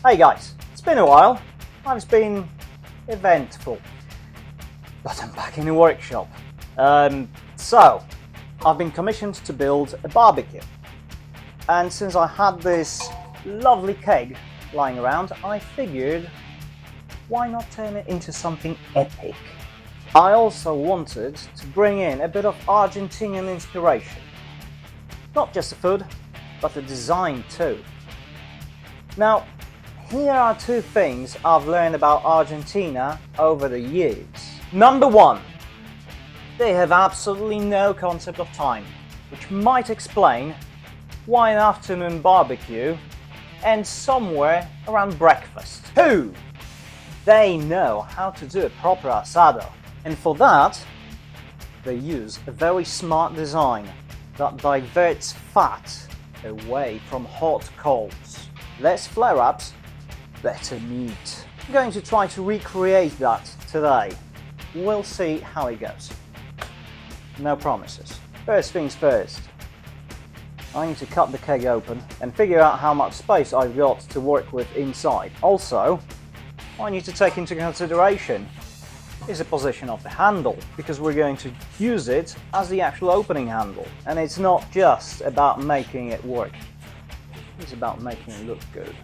Hey guys, it's been a while. It's been eventful, but I'm back in the workshop. So, I've been commissioned to build a barbecue. And since I had this lovely keg lying around, I figured, why not turn it into something epic? I also wanted to bring in a bit of Argentinian inspiration. Not just the food, but the design too. Now, here are two things I've learned about Argentina over the years. Number one, they have absolutely no concept of time, which might explain why an afternoon barbecue ends somewhere around breakfast. Two, they know how to do a proper asado, and for that, they use a very smart design that diverts fat away from hot coals. Less flare-ups, better meat. I'm going to try to recreate that today. We'll see how it goes. No promises. First things first, I need to cut the keg open and figure out how much space I've got to work with inside. Also, I need to take into consideration is the position of the handle, because we're going to use it as the actual opening handle. And it's not just about making it work, it's about making it look good.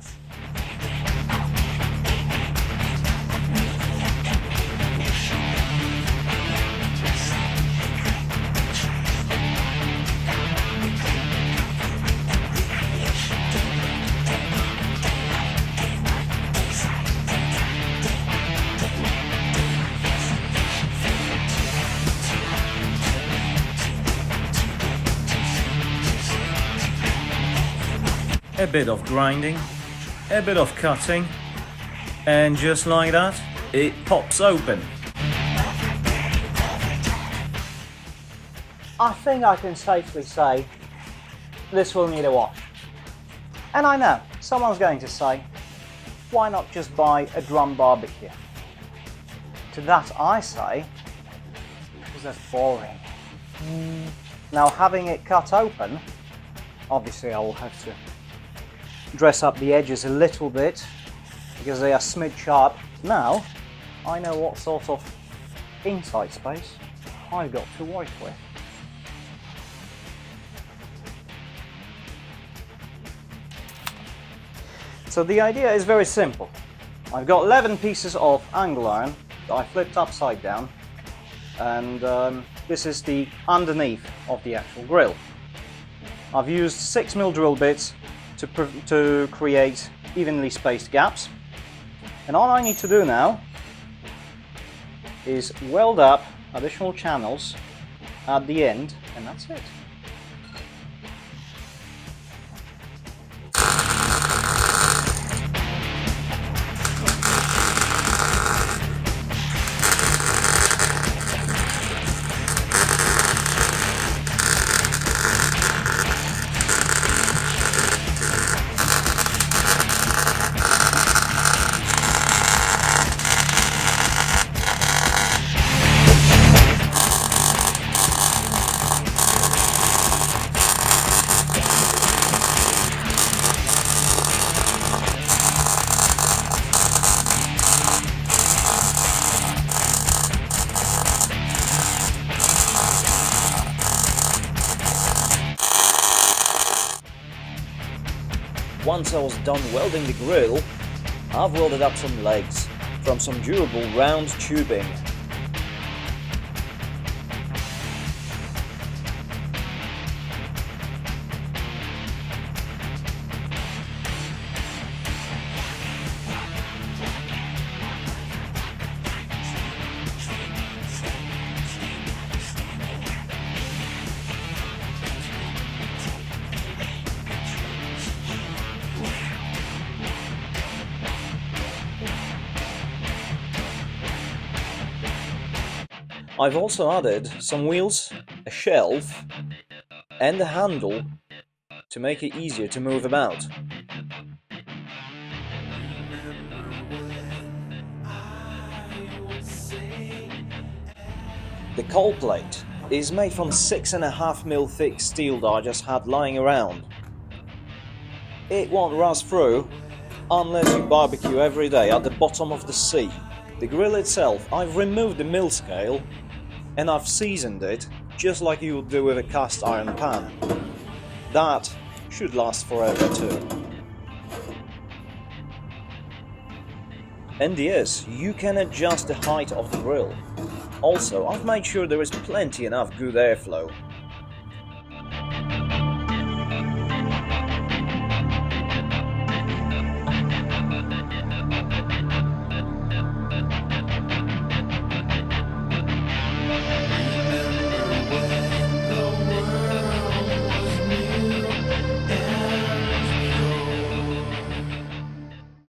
A bit of grinding, a bit of cutting, and just like that, it pops open. I think I can safely say this will need a wash. And I know, someone's going to say, why not just buy a drum barbecue? To that I say, because that's boring. Now, having it cut open, obviously I will have to dress up the edges a little bit because they are smidge sharp. Now I know what sort of inside space I've got to work with. So the idea is very simple. I've got 11 pieces of angle iron that I flipped upside down, and this is the underneath of the actual grill. I've used 6mm drill bits to create evenly spaced gaps, and all I need to do now is weld up additional channels at the end, and that's it. Once I was done welding the grill, I've welded up some legs from some durable round tubing. I've also added some wheels, a shelf, and a handle to make it easier to move about. The cold plate is made from 6.5mm thick steel that I just had lying around. It won't rust through, unless you barbecue every day at the bottom of the sea. The grill itself, I've removed the mill scale and I've seasoned it just like you would do with a cast iron pan. That should last forever too. And yes, you can adjust the height of the grill. Also, I've made sure there is plenty enough good airflow,